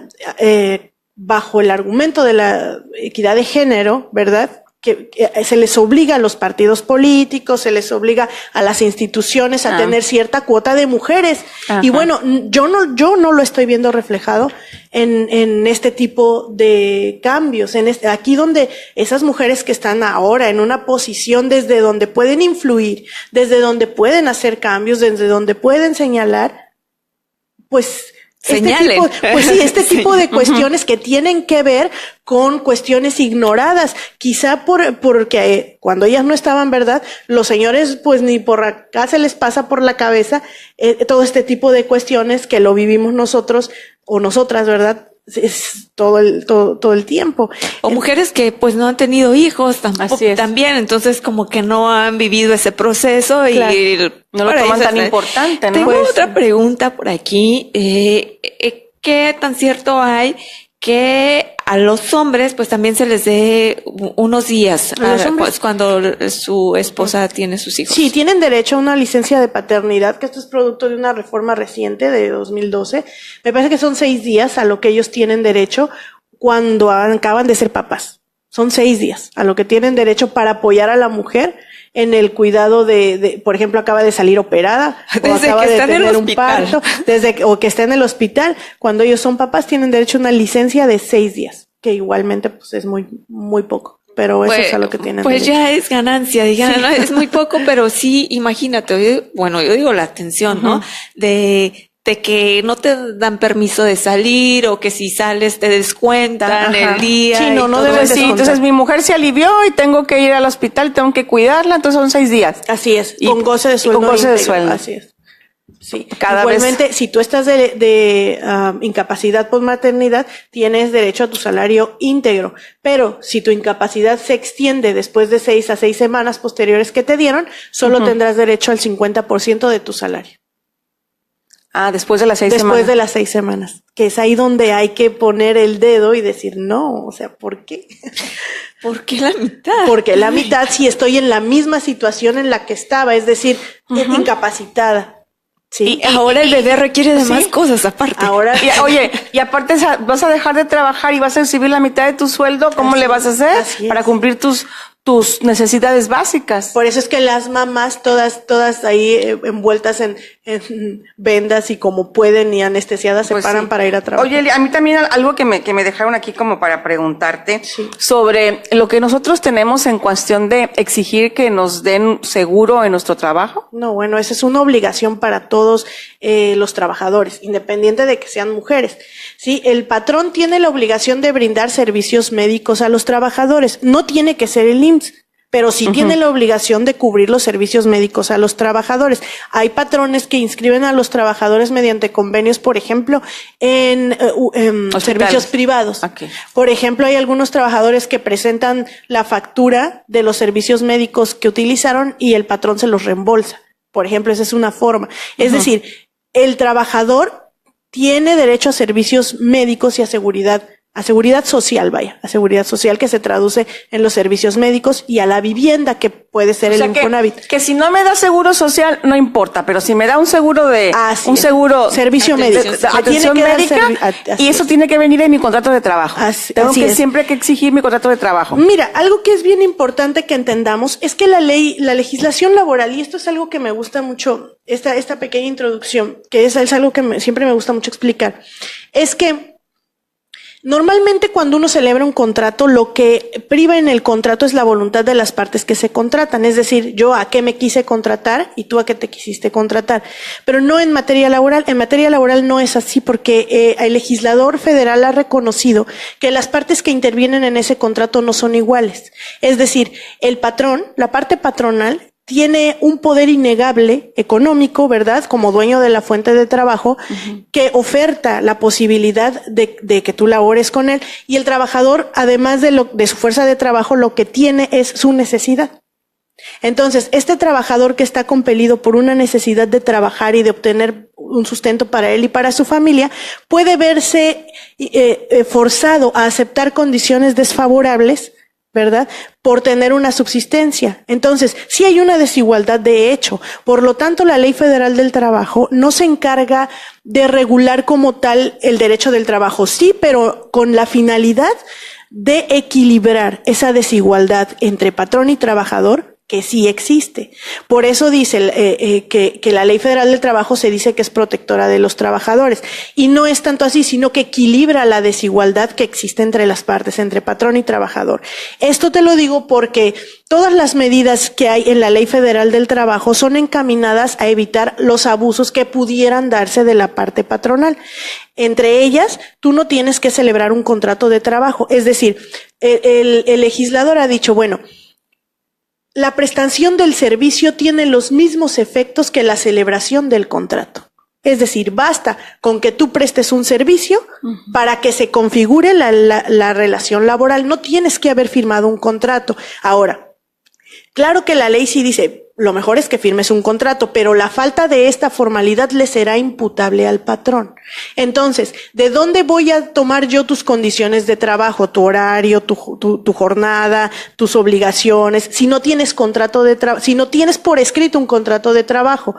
bajo el argumento de la equidad de género, ¿verdad?, que se les obliga a los partidos políticos, se les obliga a las instituciones a tener cierta cuota de mujeres. Ajá. Y bueno, yo no lo estoy viendo reflejado en este tipo de cambios, aquí donde esas mujeres que están ahora en una posición desde donde pueden influir, desde donde pueden hacer cambios, desde donde pueden señalar, pues este tipo de cuestiones que tienen que ver con cuestiones ignoradas, quizá porque cuando ellas no estaban, ¿verdad?, los señores pues ni por acá se les pasa por la cabeza todo este tipo de cuestiones que lo vivimos nosotros o nosotras, ¿verdad?, es todo el tiempo. O mujeres que pues no han tenido hijos tampoco, también, entonces como que no han vivido ese proceso, claro, y no lo toman tan importante, ¿no? Tengo otra pregunta por aquí. ¿Qué tan cierto hay que a los hombres pues también se les dé unos días pues, cuando su esposa tiene sus hijos? Sí, tienen derecho a una licencia de paternidad, que esto es producto de una reforma reciente de 2012. Me parece que son 6 días a lo que ellos tienen derecho cuando acaban de ser papás. Son 6 días a lo que tienen derecho para apoyar a la mujer en el cuidado por ejemplo, acaba de salir operada, o acaba de tener un parto, o que está en el hospital. Cuando ellos son papás tienen derecho a una licencia de 6 días, que igualmente pues es muy, muy poco. Pero eso es a lo que tienen derecho. Ya es ganancia, digan, ¿no? Es muy poco, pero sí, imagínate, bueno, yo digo la atención, ¿no? De que no te dan permiso de salir, o que si sales te descuentan el día. Sí, no debes decir. Entonces mi mujer se alivió y tengo que ir al hospital, tengo que cuidarla, entonces son 6 días. Así es, con goce de sueldo. Con goce de sueldo. Así es. Sí, igualmente, si tú estás de incapacidad por maternidad, tienes derecho a tu salario íntegro. Pero si tu incapacidad se extiende después de 6 a 6 semanas posteriores que te dieron, solo tendrás derecho al 50% de tu salario. Después de las 6 semanas. Después de las 6 semanas. Que es ahí donde hay que poner el dedo y decir, no, o sea, ¿por qué? ¿Por qué la mitad? Porque la mitad si estoy en la misma situación en la que estaba, es decir, incapacitada. Sí. Y ahora el bebé requiere de más cosas aparte. Ahora, y aparte vas a dejar de trabajar y vas a recibir la mitad de tu sueldo, ¿cómo le vas a hacer para cumplir tus necesidades básicas? Por eso es que las mamás todas ahí envueltas en vendas y como pueden y anestesiadas se paran para ir a trabajar. Oye, a mí también algo que me dejaron aquí como para preguntarte sobre lo que nosotros tenemos en cuestión de exigir que nos den seguro en nuestro trabajo. No, bueno, esa es una obligación para todos los trabajadores, independiente de que sean mujeres. Sí, el patrón tiene la obligación de brindar servicios médicos a los trabajadores. No tiene que ser el IMSS, pero sí tiene la obligación de cubrir los servicios médicos a los trabajadores. Hay patrones que inscriben a los trabajadores mediante convenios, por ejemplo, en servicios privados. Okay. Por ejemplo, hay algunos trabajadores que presentan la factura de los servicios médicos que utilizaron y el patrón se los reembolsa. Por ejemplo, esa es una forma. Es decir, el trabajador tiene derecho a servicios médicos y a seguridad a seguridad social, a seguridad social que se traduce en los servicios médicos y a la vivienda que puede ser el Infonavit. Que si no me da seguro social no importa, pero si me da un seguro servicio médico, atención médica, y eso tiene que venir en mi contrato de trabajo. Tengo siempre que exigir mi contrato de trabajo. Mira, algo que es bien importante que entendamos es que la legislación laboral, y esto es algo que me gusta mucho, esta pequeña introducción, que es algo que siempre me gusta mucho explicar, es que normalmente cuando uno celebra un contrato, lo que priva en el contrato es la voluntad de las partes que se contratan. Es decir, yo a qué me quise contratar y tú a qué te quisiste contratar. Pero no en materia laboral. En materia laboral no es así porque el legislador federal ha reconocido que las partes que intervienen en ese contrato no son iguales. Es decir, el patrón, la parte patronal, tiene un poder innegable económico, ¿verdad? Como dueño de la fuente de trabajo, que oferta la posibilidad de que tú labores con él. Y el trabajador, además de su fuerza de trabajo, lo que tiene es su necesidad. Entonces, este trabajador que está compelido por una necesidad de trabajar y de obtener un sustento para él y para su familia, puede verse forzado a aceptar condiciones desfavorables, ¿verdad? Por tener una subsistencia. Entonces, sí hay una desigualdad de hecho. Por lo tanto, la Ley Federal del Trabajo no se encarga de regular como tal el derecho del trabajo. Sí, pero con la finalidad de equilibrar esa desigualdad entre patrón y trabajador, que sí existe. Por eso dice que la Ley Federal del Trabajo se dice que es protectora de los trabajadores. Y no es tanto así, sino que equilibra la desigualdad que existe entre las partes, entre patrón y trabajador. Esto te lo digo porque todas las medidas que hay en la Ley Federal del Trabajo son encaminadas a evitar los abusos que pudieran darse de la parte patronal. Entre ellas, tú no tienes que celebrar un contrato de trabajo. Es decir, el legislador ha dicho, bueno, la prestación del servicio tiene los mismos efectos que la celebración del contrato. Es decir, basta con que tú prestes un servicio para que se configure la relación laboral. No tienes que haber firmado un contrato. Ahora, claro que la ley sí dice, lo mejor es que firmes un contrato, pero la falta de esta formalidad le será imputable al patrón. Entonces, ¿de dónde voy a tomar yo tus condiciones de trabajo, tu horario, tu jornada, tus obligaciones, si no tienes contrato de trabajo, si no tienes por escrito un contrato de trabajo?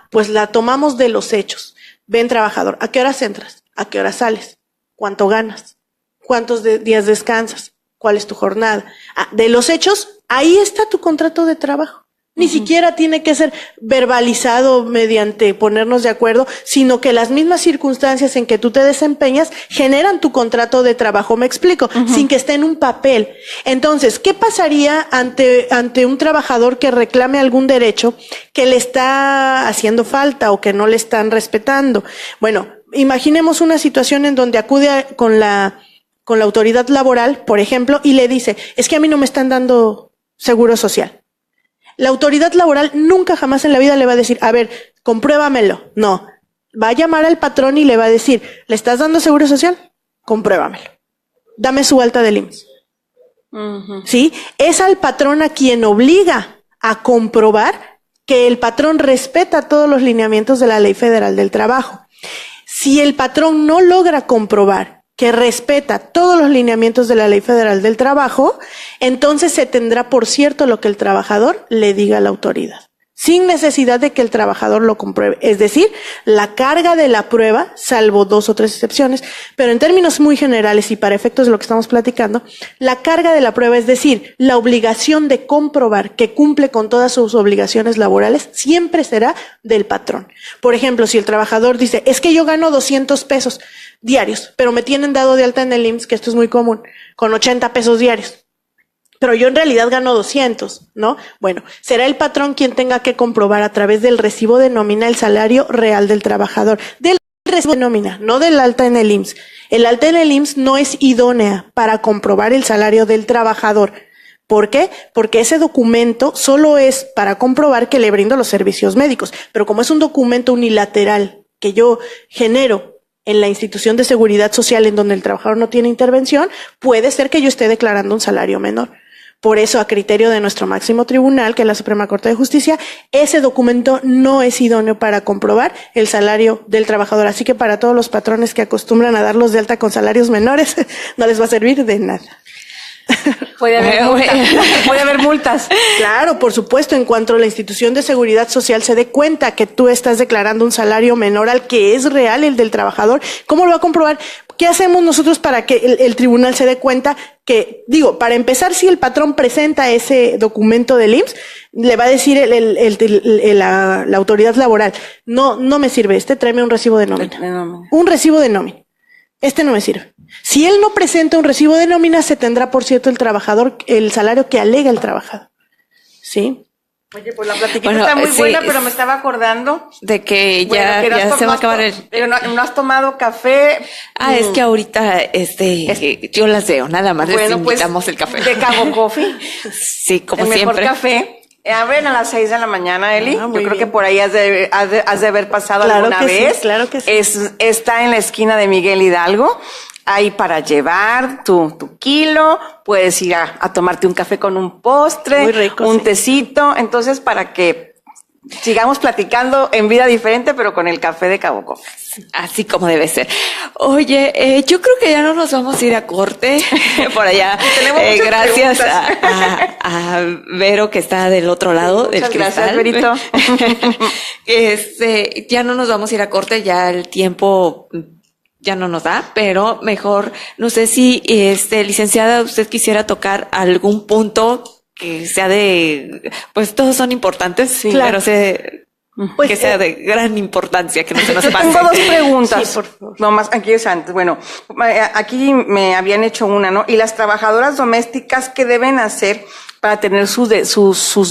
Pues la tomamos de los hechos. Ven, trabajador, ¿a qué horas entras? ¿A qué horas sales? ¿Cuánto ganas? ¿Cuántos días descansas? ¿Cuál es tu jornada? De los hechos, ahí está tu contrato de trabajo. Ni siquiera tiene que ser verbalizado mediante ponernos de acuerdo, sino que las mismas circunstancias en que tú te desempeñas generan tu contrato de trabajo. Me explico, sin que esté en un papel. Entonces, ¿qué pasaría ante un trabajador que reclame algún derecho que le está haciendo falta o que no le están respetando? Bueno, imaginemos una situación en donde acude con la autoridad laboral, por ejemplo, y le dice, es que a mí no me están dando seguro social. La autoridad laboral nunca jamás en la vida le va a decir, a ver, compruébamelo. No, va a llamar al patrón y le va a decir, ¿le estás dando seguro social? Compruébamelo. Dame su alta del IMSS. ¿Sí? Es al patrón a quien obliga a comprobar que el patrón respeta todos los lineamientos de la Ley Federal del Trabajo. Si el patrón no logra comprobar que respeta todos los lineamientos de la Ley Federal del Trabajo, entonces se tendrá por cierto lo que el trabajador le diga a la autoridad, sin necesidad de que el trabajador lo compruebe. Es decir, la carga de la prueba, salvo 2 o 3 excepciones, pero en términos muy generales y para efectos de lo que estamos platicando, la carga de la prueba, es decir, la obligación de comprobar que cumple con todas sus obligaciones laborales, siempre será del patrón. Por ejemplo, si el trabajador dice, es que yo gano 200 pesos diarios, pero me tienen dado de alta en el IMSS, que esto es muy común, con 80 pesos diarios. Pero yo en realidad gano 200, ¿no? Bueno, será el patrón quien tenga que comprobar a través del recibo de nómina el salario real del trabajador. Del recibo de nómina, no del alta en el IMSS. El alta en el IMSS no es idónea para comprobar el salario del trabajador. ¿Por qué? Porque ese documento solo es para comprobar que le brindo los servicios médicos. Pero como es un documento unilateral que yo genero en la institución de seguridad social en donde el trabajador no tiene intervención, puede ser que yo esté declarando un salario menor. Por eso, a criterio de nuestro máximo tribunal, que es la Suprema Corte de Justicia, ese documento no es idóneo para comprobar el salario del trabajador. Así que para todos los patrones que acostumbran a darlos de alta con salarios menores, no les va a servir de nada. Puede haber multas. Claro, por supuesto, en cuanto la institución de seguridad social se dé cuenta que tú estás declarando un salario menor al que es real el del trabajador, ¿cómo lo va a comprobar? ¿Qué hacemos nosotros para que el tribunal se dé cuenta que, para empezar, si el patrón presenta ese documento del IMSS, le va a decir la autoridad laboral, no me sirve tráeme un recibo de nómina. Un recibo de nómina. No me sirve. Si él no presenta un recibo de nómina, se tendrá, por cierto, el trabajador, el salario que alega el trabajador. ¿Sí? Oye, pues la platiquita está muy buena, pero me estaba acordando de que ya se va a acabar el... Pero no has tomado café. Es que ahorita, yo las veo, nada más les invitamos el café. De Cabo Coffee. Sí, como el siempre. El mejor café. Abren a las 6 de la mañana, Eli. Yo creo bien. que por ahí has de haber pasado alguna vez. Sí, claro que sí. Está en la esquina de Miguel Hidalgo. Ahí para llevar tu kilo, puedes ir a tomarte un café con un postre, muy rico, un tecito. Entonces, para que sigamos platicando en Vida Diferente, pero con el café de Cabo Coffee. Así como debe ser. Oye, yo creo que ya no nos vamos a ir a corte por allá. Gracias a Vero, que está del otro lado del cristal. Gracias, Verito. Ya no nos vamos a ir a corte, ya el tiempo ya no nos da, pero mejor, no sé si, licenciada, usted quisiera tocar algún punto que sea pues todos son importantes, sí, claro. Pero pues, que sea de gran importancia, que no se nos pase. Tengo dos preguntas. Sí, por favor. Nomás, aquí es antes. Bueno, aquí me habían hecho una, ¿no? Y las trabajadoras domésticas, ¿qué deben hacer para tener sus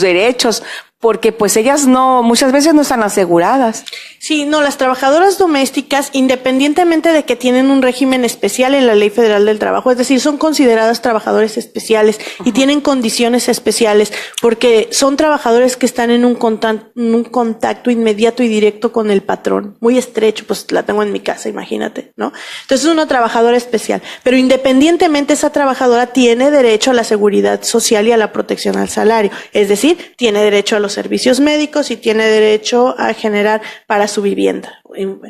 derechos? Porque pues ellas muchas veces no están aseguradas. Sí, las trabajadoras domésticas, independientemente de que tienen un régimen especial en la Ley Federal del Trabajo, es decir, son consideradas trabajadores especiales y tienen condiciones especiales porque son trabajadores que están en un contacto inmediato y directo con el patrón, muy estrecho, pues la tengo en mi casa, imagínate, ¿no? Entonces es una trabajadora especial, pero independientemente esa trabajadora tiene derecho a la seguridad social y a la protección al salario, es decir, tiene derecho a los servicios médicos y tiene derecho a generar para su vivienda,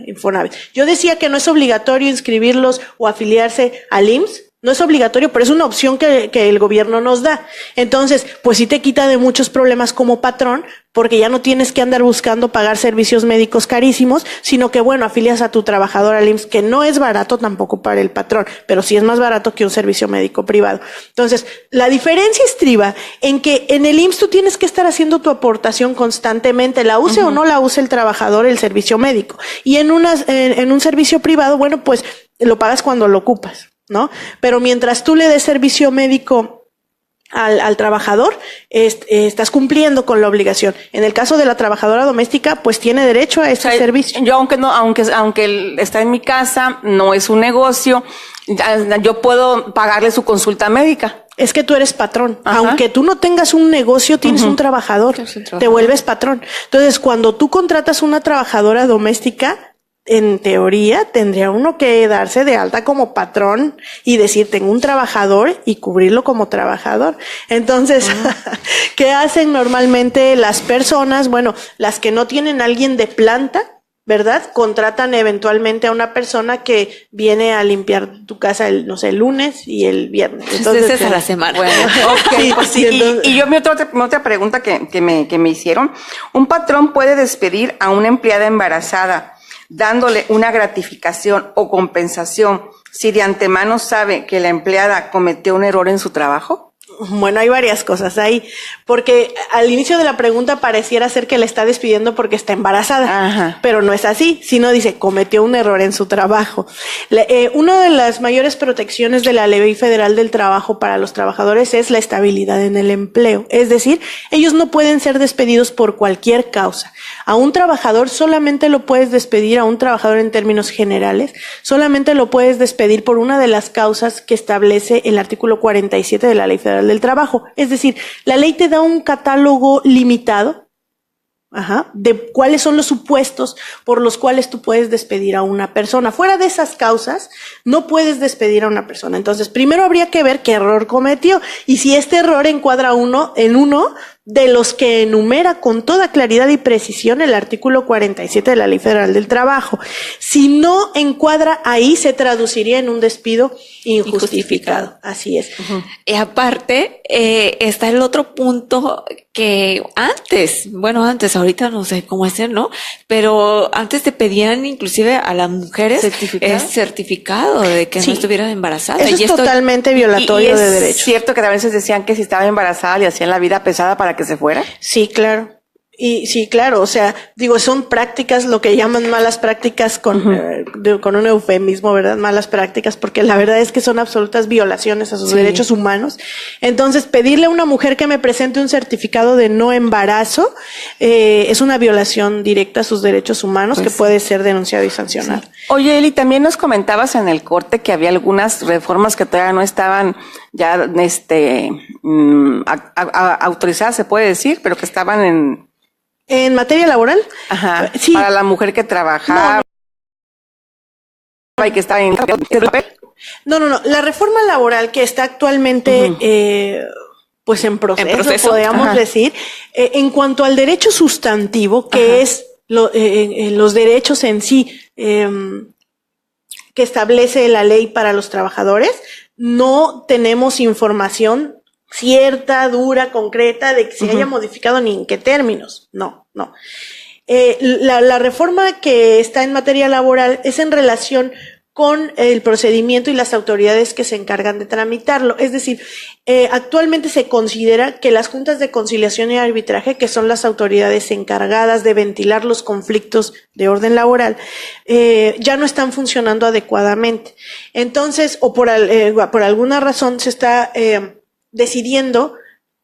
Infonavit. Yo decía que no es obligatorio inscribirlos o afiliarse al IMSS, no es obligatorio, pero es una opción que el gobierno nos da. Entonces, pues sí te quita de muchos problemas como patrón, porque ya no tienes que andar buscando pagar servicios médicos carísimos, sino que, afilias a tu trabajador al IMSS, que no es barato tampoco para el patrón, pero sí es más barato que un servicio médico privado. Entonces, la diferencia estriba en que en el IMSS tú tienes que estar haciendo tu aportación constantemente, la use o no la use el trabajador, el servicio médico. Y en un servicio privado, pues lo pagas cuando lo ocupas, ¿no? Pero mientras tú le des servicio médico al trabajador, estás cumpliendo con la obligación. En el caso de la trabajadora doméstica, pues tiene derecho a ese servicio. Yo aunque está en mi casa, no es un negocio, yo puedo pagarle su consulta médica. Es que tú eres patrón. Ajá. Aunque tú no tengas un negocio, tienes un trabajador. Te vuelves patrón. Entonces, cuando tú contratas una trabajadora doméstica, en teoría tendría uno que darse de alta como patrón y decir tengo un trabajador y cubrirlo como trabajador. Entonces, ¿qué hacen normalmente las personas? Las que no tienen a alguien de planta, ¿verdad? Contratan eventualmente a una persona que viene a limpiar tu casa el lunes y el viernes. Entonces es a la semana. Bueno, okay, sí, pues sí. Entonces, y yo mi otra pregunta que me hicieron. ¿Un patrón puede despedir a una empleada embarazada dándole una gratificación o compensación si de antemano sabe que la empleada cometió un error en su trabajo? Hay varias cosas ahí, porque al inicio de la pregunta pareciera ser que la está despidiendo porque está embarazada. Ajá. Pero no es así, sino dice, cometió un error en su trabajo. Una de las mayores protecciones de la Ley Federal del Trabajo para los trabajadores es la estabilidad en el empleo, es decir, ellos no pueden ser despedidos por cualquier causa. A un trabajador solamente lo puedes despedir, a un trabajador en términos generales, solamente lo puedes despedir por una de las causas que establece el artículo 47 de la Ley Federal del Trabajo. Es decir, la ley te da un catálogo limitado de cuáles son los supuestos por los cuales tú puedes despedir a una persona. Fuera de esas causas, no puedes despedir a una persona. Entonces, primero habría que ver qué error cometió y si este error encuadra en uno de los que enumera con toda claridad y precisión el artículo 47 de la Ley Federal del Trabajo. Si no encuadra ahí, se traduciría en un despido injustificado. Así es. Y aparte, está el otro punto que antes, ahorita no sé cómo hacer, ¿no? Pero antes te pedían inclusive a las mujeres certificado de que no estuvieran embarazadas. Eso es totalmente violatorio de derecho. ¿Es cierto que a veces decían que si estaba embarazada le hacían la vida pesada para que se fuera? Sí, claro. Y sí, claro, o sea, digo, son prácticas, lo que llaman malas prácticas con un eufemismo, ¿verdad? Malas prácticas, porque la verdad es que son absolutas violaciones a sus derechos humanos. Entonces, pedirle a una mujer que me presente un certificado de no embarazo, es una violación directa a sus derechos humanos que puede ser denunciado y sancionado. Sí. Oye, Eli, también nos comentabas en el corte que había algunas reformas que todavía no estaban ya, autorizadas, se puede decir, pero que estaban ¿En materia laboral? Ajá. Sí. Para la mujer que trabajaba y que estaba en... No. La reforma laboral que está actualmente, pues en proceso. Podríamos decir, en cuanto al derecho sustantivo, que es los derechos en sí, que establece la ley para los trabajadores, no tenemos información cierta, dura, concreta, de que se haya modificado ni en qué términos. No. La reforma que está en materia laboral es en relación con el procedimiento y las autoridades que se encargan de tramitarlo. Es decir, actualmente se considera que las juntas de conciliación y arbitraje, que son las autoridades encargadas de ventilar los conflictos de orden laboral, ya no están funcionando adecuadamente. Entonces, o por alguna razón se está decidiendo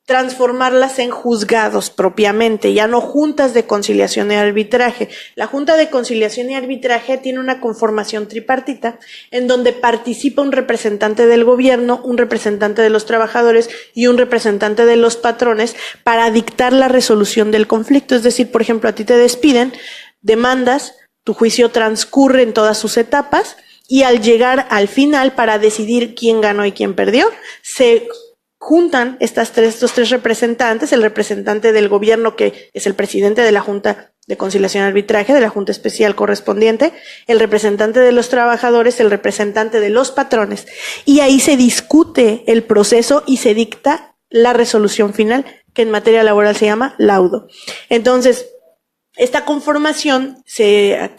transformarlas en juzgados propiamente, ya no juntas de conciliación y arbitraje. La Junta de Conciliación y Arbitraje tiene una conformación tripartita en donde participa un representante del gobierno, un representante de los trabajadores y un representante de los patrones para dictar la resolución del conflicto. Es decir, por ejemplo, a ti te despiden, demandas, tu juicio transcurre en todas sus etapas y al llegar al final para decidir quién ganó y quién perdió, se juntan estos tres representantes, el representante del gobierno, que es el presidente de la Junta de Conciliación y Arbitraje, de la Junta Especial correspondiente, el representante de los trabajadores, el representante de los patrones, y ahí se discute el proceso y se dicta la resolución final, que en materia laboral se llama laudo. Entonces, esta conformación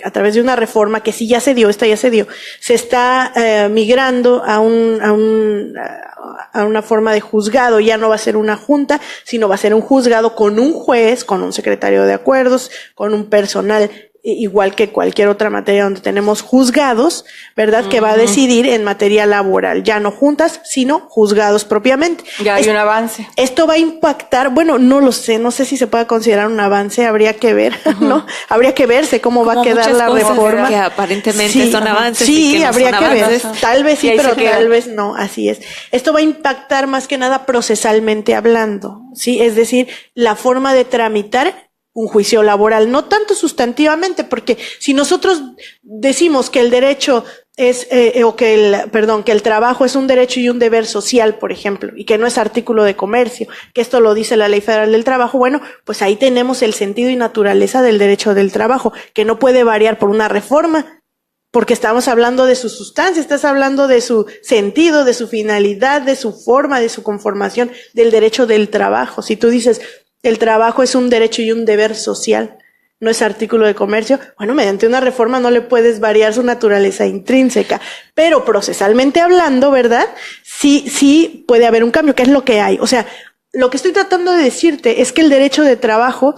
a través de una reforma que sí ya se dio, se está migrando a una forma de juzgado. Ya no va a ser una junta, sino va a ser un juzgado con un juez, con un secretario de acuerdos, con un personal, igual que cualquier otra materia donde tenemos juzgados, ¿verdad? Que va a decidir en materia laboral, ya no juntas, sino juzgados propiamente. Ya hay un avance. Esto va a impactar, bueno, no lo sé, no sé si se puede considerar un avance, habría que ver, ¿no? Habría que verse cómo va a quedar la reforma. Que aparentemente son avances. Sí, y que no habría son que avances. ver. Tal vez sí, pero tal vez no, así es. Esto va a impactar más que nada procesalmente hablando, ¿sí? Es decir, la forma de tramitar un juicio laboral, no tanto sustantivamente, porque si nosotros decimos que el derecho es, que el trabajo es un derecho y un deber social, por ejemplo, y que no es artículo de comercio, que esto lo dice la Ley Federal del Trabajo, bueno, pues ahí tenemos el sentido y naturaleza del derecho del trabajo, que no puede variar por una reforma, porque estamos hablando de su sustancia, estás hablando de su sentido, de su finalidad, de su forma, de su conformación, del derecho del trabajo. Si tú dices, el trabajo es un derecho y un deber social, no es artículo de comercio, bueno, mediante una reforma no le puedes variar su naturaleza intrínseca, pero procesalmente hablando, ¿verdad? Sí puede haber un cambio, que es lo que hay. O sea, lo que estoy tratando de decirte es que el derecho de trabajo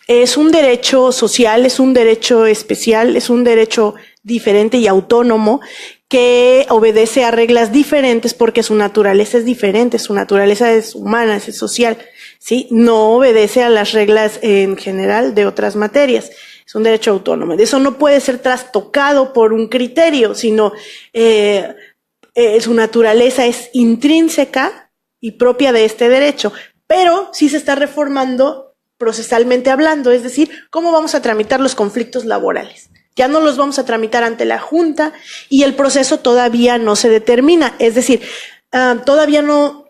es un derecho social, es un derecho especial, es un derecho diferente y autónomo que obedece a reglas diferentes porque su naturaleza es diferente, su naturaleza es humana, es social, ¿sí? No obedece a las reglas en general de otras materias. Es un derecho autónomo. Eso no puede ser trastocado por un criterio, sino su naturaleza es intrínseca y propia de este derecho. Pero sí se está reformando procesalmente hablando, es decir, cómo vamos a tramitar los conflictos laborales. Ya no los vamos a tramitar ante la Junta y el proceso todavía no se determina, es decir, todavía no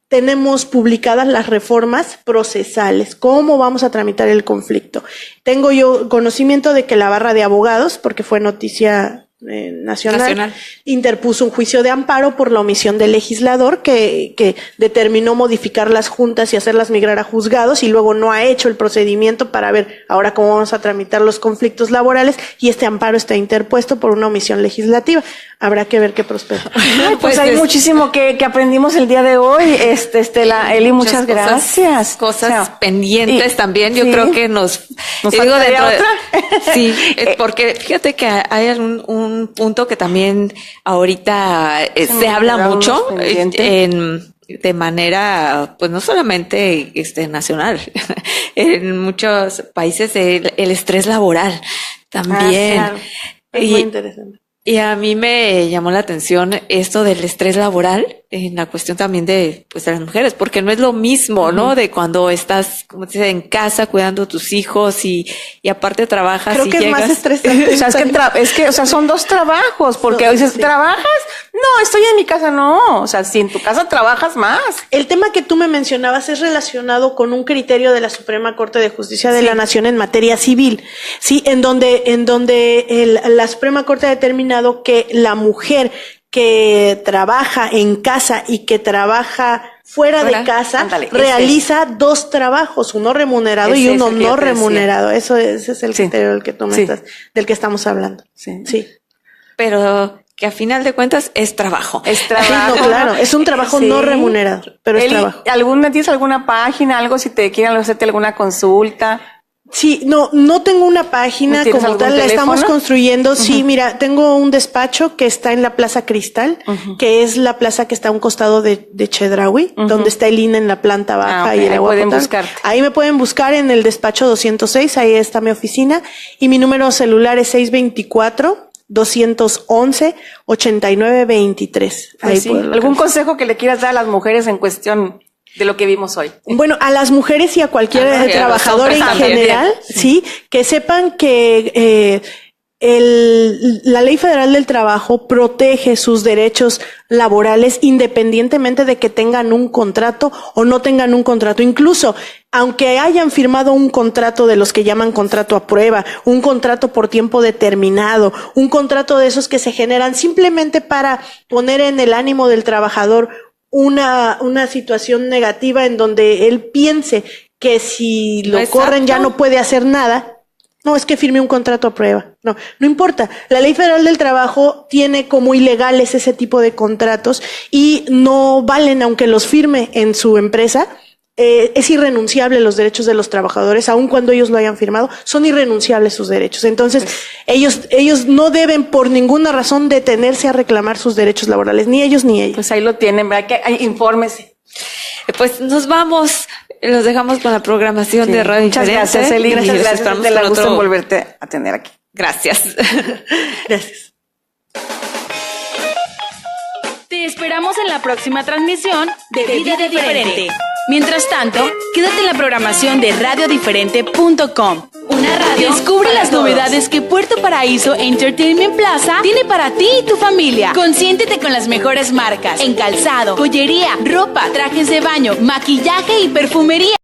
tenemos publicadas las reformas procesales. ¿Cómo vamos a tramitar el conflicto? Tengo yo conocimiento de que la barra de abogados, porque fue noticia nacional, interpuso un juicio de amparo por la omisión del legislador que determinó modificar las juntas y hacerlas migrar a juzgados y luego no ha hecho el procedimiento para ver ahora cómo vamos a tramitar los conflictos laborales y este amparo está interpuesto por una omisión legislativa. Habrá que ver qué prospera. Pues hay muchísimo que aprendimos el día de hoy. Eli, muchas gracias. Cosas pendientes también. Yo creo que nos digo dentro de otra. Sí, porque fíjate que hay un punto que también ahorita se habla mucho de manera, pues no solamente nacional, en muchos países el estrés laboral también. Claro. Es muy interesante. Y a mí me llamó la atención esto del estrés laboral en la cuestión también de las mujeres, porque no es lo mismo, ¿no? De cuando estás, como te dice, en casa cuidando a tus hijos y aparte trabajas. Creo y que llegas. es más estresante. O sea, son dos trabajos, porque dices, ¿trabajas? No, estoy en mi casa, no. O sea, si en tu casa trabajas más. El tema que tú me mencionabas es relacionado con un criterio de la Suprema Corte de Justicia de la Nación en materia civil, sí, en donde la Suprema Corte ha determinado que la mujer que trabaja en casa y que trabaja fuera de casa realiza dos trabajos, uno remunerado y uno no remunerado. Ese es el criterio del que tú del que estamos hablando. Sí. Pero que a final de cuentas es trabajo. Es trabajo. Sí, no, claro, es un trabajo no remunerado, pero es trabajo. ¿Tienes alguna página, algo si te quieren hacerte alguna consulta? Sí, no tengo una página como tal, la estamos construyendo. Sí, mira, tengo un despacho que está en la Plaza Cristal, que es la plaza que está a un costado de Chedraui, donde está el INE en la planta baja y el agua potable. Ahí me pueden buscar en el despacho 206, ahí está mi oficina y mi número celular es 624-211-8923. Pues ¿algún consejo que le quieras dar a las mujeres en cuestión de lo que vimos hoy? Bueno, a las mujeres y a cualquier trabajador en general, sí, que sepan que la Ley Federal del Trabajo protege sus derechos laborales independientemente de que tengan un contrato o no tengan un contrato. Incluso, aunque hayan firmado un contrato de los que llaman contrato a prueba, un contrato por tiempo determinado, un contrato de esos que se generan simplemente para poner en el ánimo del trabajador una situación negativa en donde él piense que si lo corren ya no puede hacer nada. No, es que firme un contrato a prueba. No importa. La Ley Federal del Trabajo tiene como ilegales ese tipo de contratos y no valen aunque los firme en su empresa. Es irrenunciable los derechos de los trabajadores, aun cuando ellos lo hayan firmado, son irrenunciables sus derechos. Entonces, ellos no deben por ninguna razón detenerse a reclamar sus derechos laborales, ni ellos ni ellas. Pues ahí lo tienen, ¿verdad? Infórmese. Pues nos vamos, los dejamos con la programación de Radio Muchas Diferente. Gracias, Eli. Gracias. Te la gusto en volverte a tener aquí. Gracias. Gracias. Te esperamos en la próxima transmisión de Vida Diferente. Mientras tanto, quédate en la programación de radiodiferente.com. Una radio. Descubre las novedades que Puerto Paraíso Entertainment Plaza tiene para ti y tu familia. Consiéntete con las mejores marcas en calzado, joyería, ropa, trajes de baño, maquillaje y perfumería.